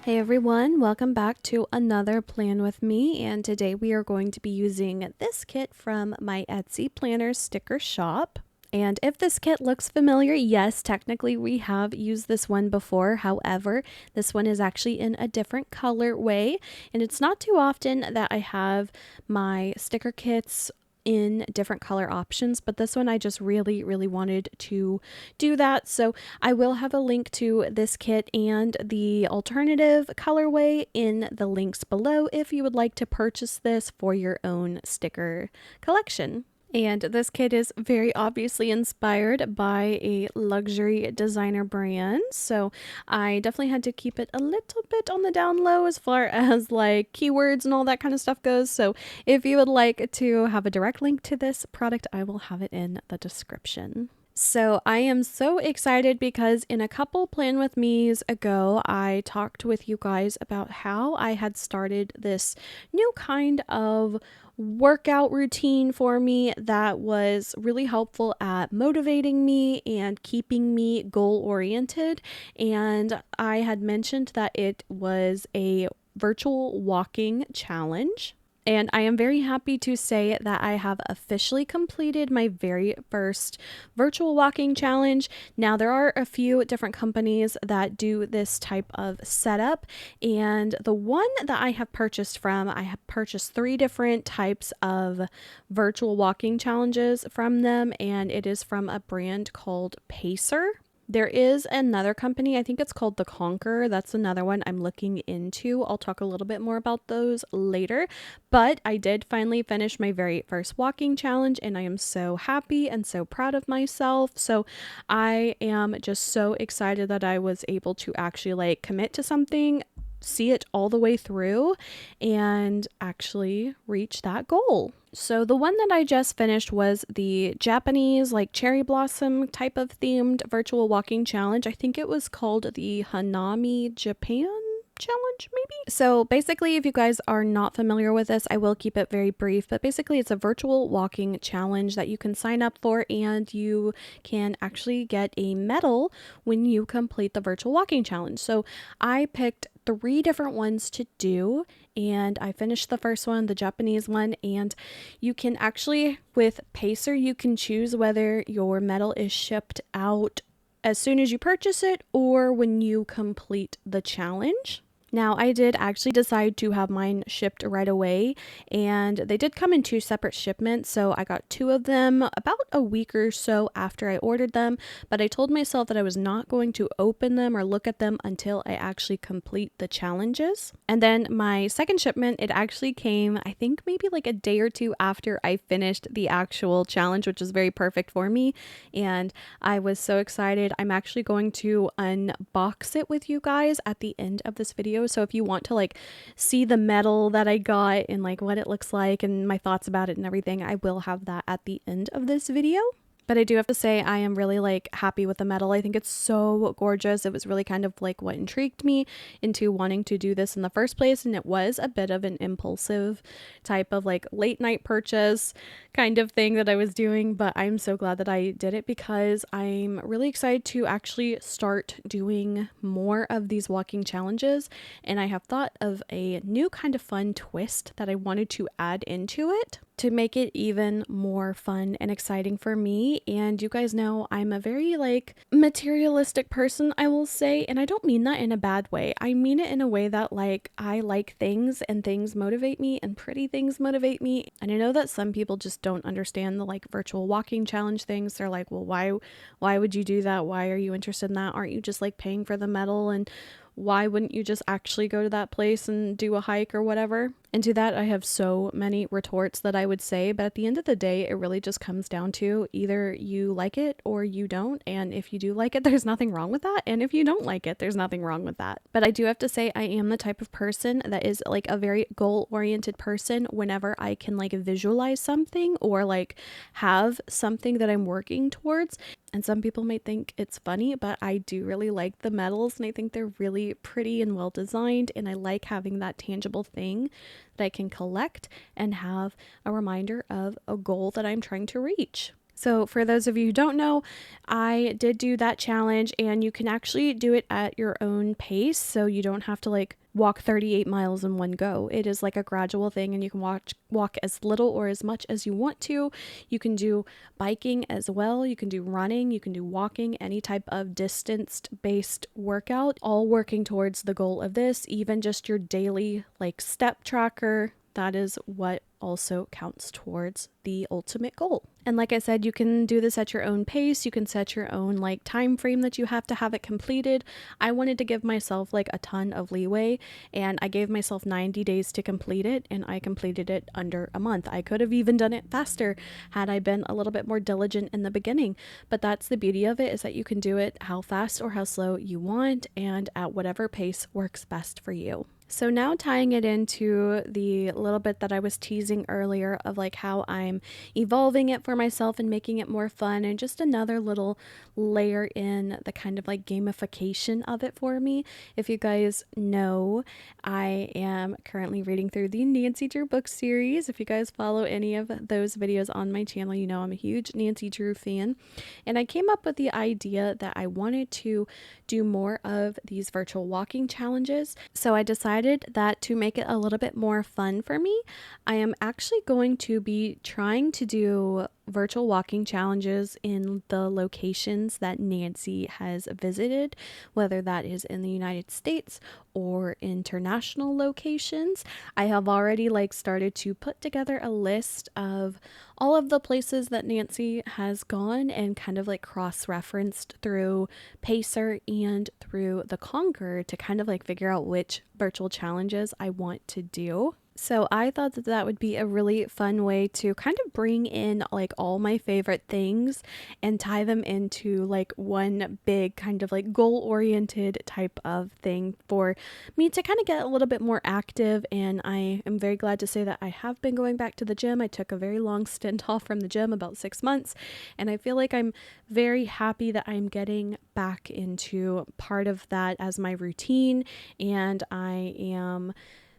Hey everyone, welcome back to another plan with me, and today we are going to be using this kit from my Etsy planner sticker shop. And if this kit looks familiar, yes, technically we have used this one before. However, this one is actually in a different colorway, and it's not too often that I have my sticker kits in different color options, but this one I just really wanted to do that. So I will have a link to this kit and the alternative colorway in the links below if you would like to purchase this for your own sticker collection. And this kit is very obviously inspired by a luxury designer brand. So I definitely had to keep it a little bit on the down low as far as like keywords and all that kind of stuff goes. So if you would like to have a direct link to this product, I will have it in the description. So I am so excited because in a couple Plan With Me's ago, I talked with you guys about how I had started this new kind of workout routine for me that was really helpful at motivating me and keeping me goal oriented. And I had mentioned that it was a virtual walking challenge. And I am very happy to say that I have officially completed my very first virtual walking challenge. Now, there are a few different companies that do this type of setup. And the one that I have purchased from, I have purchased 3 different types of virtual walking challenges from them. And it is from a brand called Pacer. There is another company, I think it's called The Conqueror. That's another one I'm looking into. I'll talk a little bit more about those later. But I did finally finish my very first walking challenge, and I am so happy and so proud of myself. So I am just so excited that I was able to actually like commit to something, see it all the way through, and actually reach that goal. So the one that I just finished was the Japanese like cherry blossom type of themed virtual walking challenge. I think it was called the Hanami Japan challenge, maybe. So basically, if you guys are not familiar with this, I will keep it very brief, but basically it's a virtual walking challenge that you can sign up for, and you can actually get a medal when you complete the virtual walking challenge. So I picked 3 different ones to do, and I finished the first one, the Japanese one. And you can actually, with Pacer, you can choose whether your medal is shipped out as soon as you purchase it or when you complete the challenge. Now, I did actually decide to have mine shipped right away, and they did come in 2 separate shipments, so I got 2 of them about a week or so after I ordered them, but I told myself that I was not going to open them or look at them until I actually complete the challenges. And then my second shipment, it actually came, I think maybe like a day or 2 after I finished the actual challenge, which is very perfect for me, and I was so excited. I'm actually going to unbox it with you guys at the end of this video. So if you want to like see the medal that I got and like what it looks like and my thoughts about it and everything, I will have that at the end of this video. But I do have to say I am really like happy with the medal. I think it's so gorgeous. It was really kind of like what intrigued me into wanting to do this in the first place. And it was a bit of an impulsive type of like late night purchase kind of thing that I was doing. But I'm so glad that I did it because I'm really excited to actually start doing more of these walking challenges. And I have thought of a new kind of fun twist that I wanted to add into it to make it even more fun and exciting for me. And you guys know I'm a very like materialistic person, I will say, and I don't mean that in a bad way. I mean it in a way that like I like things and things motivate me and pretty things motivate me. And I know that some people just don't understand the like virtual walking challenge things. They're like, well, why would you do that? Why are you interested in that? Aren't you just like paying for the medal? And why wouldn't you just actually go to that place and do a hike or whatever? And to that, I have so many retorts that I would say, but at the end of the day, it really just comes down to either you like it or you don't. And if you do like it, there's nothing wrong with that. And if you don't like it, there's nothing wrong with that. But I do have to say, I am the type of person that is like a very goal-oriented person whenever I can like visualize something or like have something that I'm working towards. And some people might think it's funny, but I do really like the medals and I think they're really pretty and well designed. And I like having that tangible thing that I can collect and have a reminder of a goal that I'm trying to reach. So, for those of you who don't know, I did do that challenge, and you can actually do it at your own pace. So, you don't have to like walk 38 miles in one go. It is like a gradual thing, and you can walk as little or as much as you want to. You can do biking as well. You can do running. You can do walking, any type of distance based workout, all working towards the goal of this, even just your daily like step tracker. That is what also counts towards the ultimate goal. And like I said, you can do this at your own pace. You can set your own like time frame that you have to have it completed. I wanted to give myself like a ton of leeway, and I gave myself 90 days to complete it, and I completed it under a month. I could have even done it faster had I been a little bit more diligent in the beginning, but that's the beauty of it, is that you can do it how fast or how slow you want and at whatever pace works best for you. So now tying it into the little bit that I was teasing earlier of like how I'm evolving it for myself and making it more fun, and just another little layer in the kind of like gamification of it for me. If you guys know, I am currently reading through the Nancy Drew book series. If you guys follow any of those videos on my channel, you know I'm a huge Nancy Drew fan. And I came up with the idea that I wanted to do more of these virtual walking challenges. So I decided that to make it a little bit more fun for me, I am actually going to be trying to do virtual walking challenges in the locations that Nancy has visited, whether that is in the United States or international locations. I have already like started to put together a list of all of the places that Nancy has gone, and kind of like cross-referenced through Pacer and through the Conquer to kind of like figure out which virtual challenges I want to do. So I thought that that would be a really fun way to kind of bring in like all my favorite things and tie them into like one big kind of like goal-oriented type of thing for me to kind of get a little bit more active. And I am very glad to say that I have been going back to the gym. I took a very long stint off from the gym, about 6 months, and I feel like I'm very happy that I'm getting back into part of that as my routine, and I am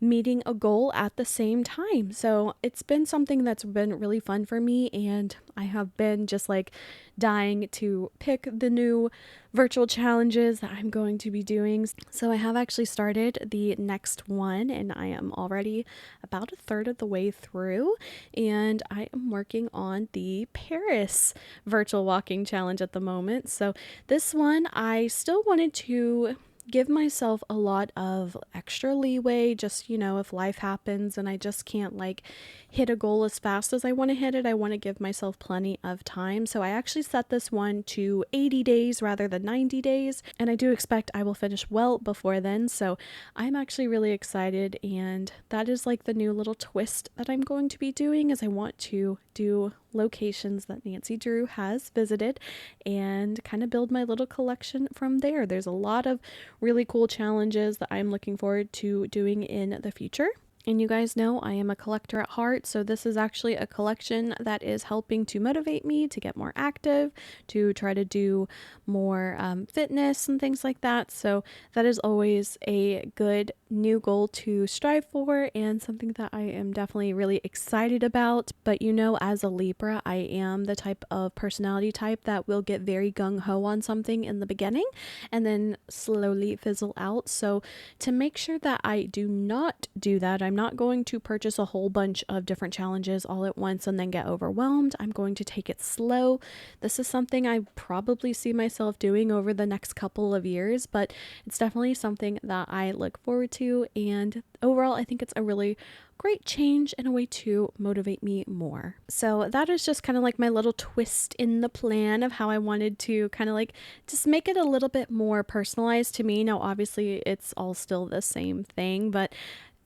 meeting a goal at the same time. So it's been something that's been really fun for me, and I have been just like dying to pick the new virtual challenges that I'm going to be doing. So I have actually started the next one, and I am already about a third of the way through, and I am working on the Paris virtual walking challenge at the moment. So this one, I still wanted to give myself a lot of extra leeway, just, you know, if life happens and I just can't like hit a goal as fast as I want to hit it, I want to give myself plenty of time. So I actually set this one to 80 days rather than 90 days, and I do expect I will finish well before then. So I'm actually really excited, and that is like the new little twist that I'm going to be doing, is I want to do locations that Nancy Drew has visited and kind of build my little collection from there. There's a lot of really cool challenges that I'm looking forward to doing in the future. And you guys know I am a collector at heart, so this is actually a collection that is helping to motivate me to get more active, to try to do more fitness and things like that. So that is always a good new goal to strive for, and something that I am definitely really excited about. But you know, as a Libra, I am the type of personality type that will get very gung-ho on something in the beginning and then slowly fizzle out. So to make sure that I do not do that, I'm not going to purchase a whole bunch of different challenges all at once and then get overwhelmed. I'm going to take it slow. This is something I probably see myself doing over the next couple of years, but it's definitely something that I look forward to. And overall, I think it's a really great change and a way to motivate me more. So that is just kind of like my little twist in the plan of how I wanted to kind of like just make it a little bit more personalized to me. Now, obviously, it's all still the same thing, but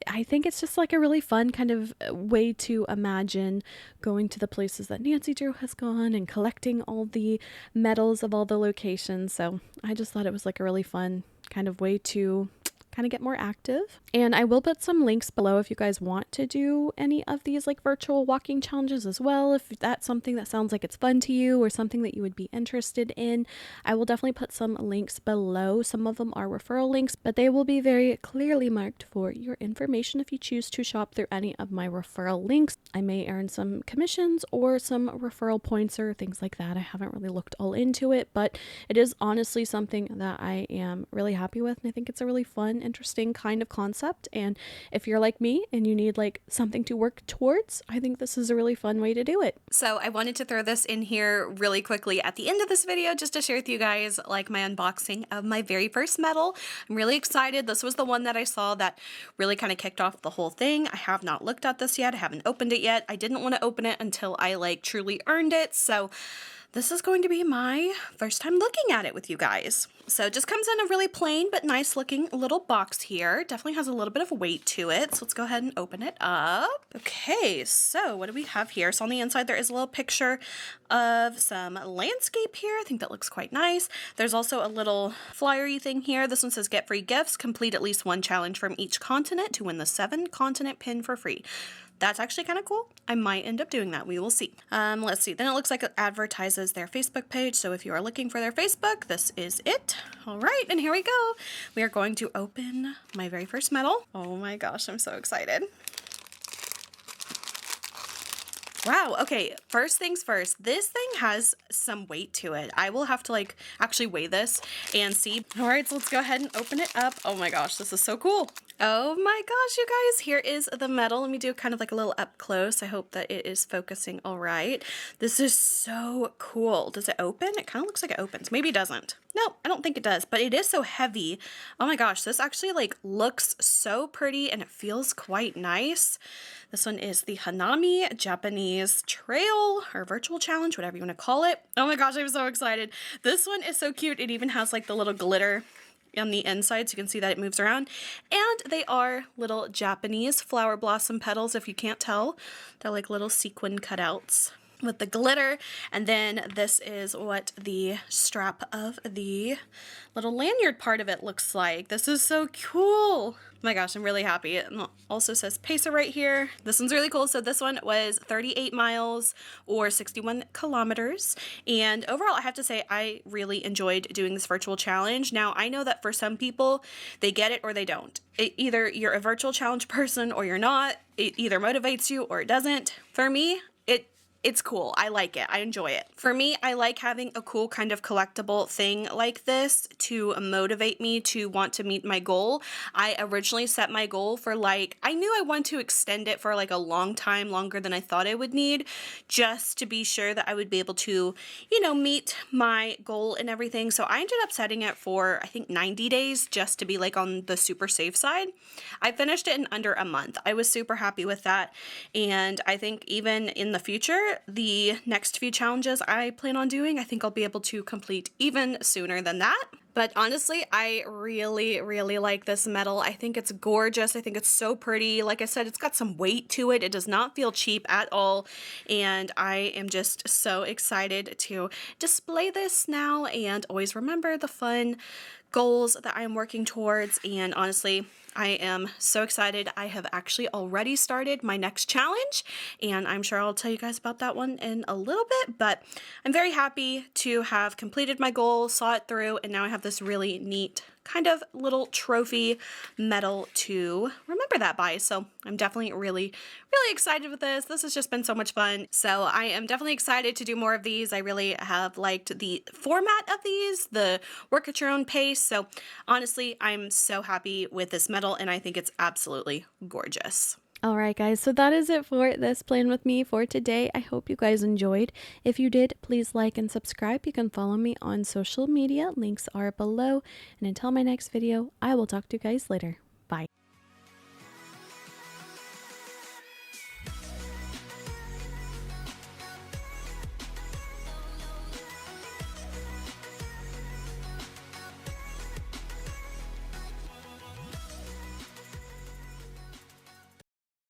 I think it's just like a really fun kind of way to imagine going to the places that Nancy Drew has gone and collecting all the medals of all the locations. So I just thought it was like a really fun kind of way to kind of get more active. And I will put some links below if you guys want to do any of these like virtual walking challenges as well. If that's something that sounds like it's fun to you or something that you would be interested in, I will definitely put some links below. Some of them are referral links, but they will be very clearly marked for your information if you choose to shop through any of my referral links. I may earn some commissions or some referral points or things like that. I haven't really looked all into it, but it is honestly something that I am really happy with, and I think it's a really fun, interesting kind of concept. And if you're like me and you need like something to work towards, I think this is a really fun way to do it. So I wanted to throw this in here really quickly at the end of this video just to share with you guys like my unboxing of my very first medal. I'm really excited. This was the one that I saw that really kind of kicked off the whole thing. I have not looked at this yet. I haven't opened it yet. I didn't want to open it until I like truly earned it. So this is going to be my first time looking at it with you guys. So it just comes in a really plain but nice looking little box here. Definitely has a little bit of weight to it. So let's go ahead and open it up. Okay, so what do we have here? So on the inside there is a little picture of some landscape here. I think that looks quite nice. There's also a little flyery thing here. This one says get free gifts, complete at least one challenge from each continent to win the 7-continent pin for free. That's actually kind of cool. I might end up doing that. We will see. Let's see. Then it looks like it advertises their Facebook page. So if you are looking for their Facebook, this is it. All right. And here we go. We are going to open my very first medal. Oh my gosh. I'm so excited. Wow. Okay. First things first, this thing has some weight to it. I will have to like actually weigh this and see. All right. So let's go ahead and open it up. Oh my gosh. This is so cool. Oh my gosh, you guys, here is the medal. Let me do kind of like a little up close. I hope that it is focusing all right. This is so cool. Does it open? It kind of looks like it opens. Maybe it doesn't. No, I don't think it does, but it is so heavy. Oh my gosh, this actually like looks so pretty and it feels quite nice. This one is the Hanami Japanese Trail or Virtual Challenge, whatever you want to call it. Oh my gosh, I'm so excited. This one is so cute. It even has like the little glitter on the inside so you can see that it moves around, and they are little Japanese flower blossom petals. If you can't tell, they're like little sequin cutouts with the glitter. And then this is what the strap of the little lanyard part of it looks like. This is so cool. Oh my gosh, I'm really happy. It also says Pacer right here. This one's really cool. So this one was 38 miles or 61 kilometers. And overall, I have to say, I really enjoyed doing this virtual challenge. Now, I know that for some people, they get it or they don't. Either you're a virtual challenge person or you're not. It either motivates you or it doesn't. For me, it's cool. I like it. I enjoy it. For me, I like having a cool kind of collectible thing like this to motivate me to want to meet my goal. I originally set my goal for like, I knew I wanted to extend it for like a long time, longer than I thought I would need, just to be sure that I would be able to, you know, meet my goal and everything. So I ended up setting it for, I think 90 days just to be like on the super safe side. I finished it in under a month. I was super happy with that. And I think even in the future, the next few challenges I plan on doing, I think I'll be able to complete even sooner than that. But honestly, I really, really like this medal. I think it's gorgeous. I think it's so pretty. Like I said, it's got some weight to it. It does not feel cheap at all. And I am just so excited to display this now and always remember the fun goals that I am working towards. And honestly, I am so excited. I have actually already started my next challenge, and I'm sure I'll tell you guys about that one in a little bit, but I'm very happy to have completed my goal, saw it through, and now I have this really neat kind of little trophy medal to remember that by. So I'm definitely really excited with this. This has just been so much fun. So I am definitely excited to do more of these. I really have liked the format of these, the work at your own pace. So honestly, I'm so happy with this medal and I think it's absolutely gorgeous. All right, guys, so that is it for this plan with me for today. I hope you guys enjoyed. If you did, please like and subscribe. You can follow me on social media. Links are below. And until my next video, I will talk to you guys later.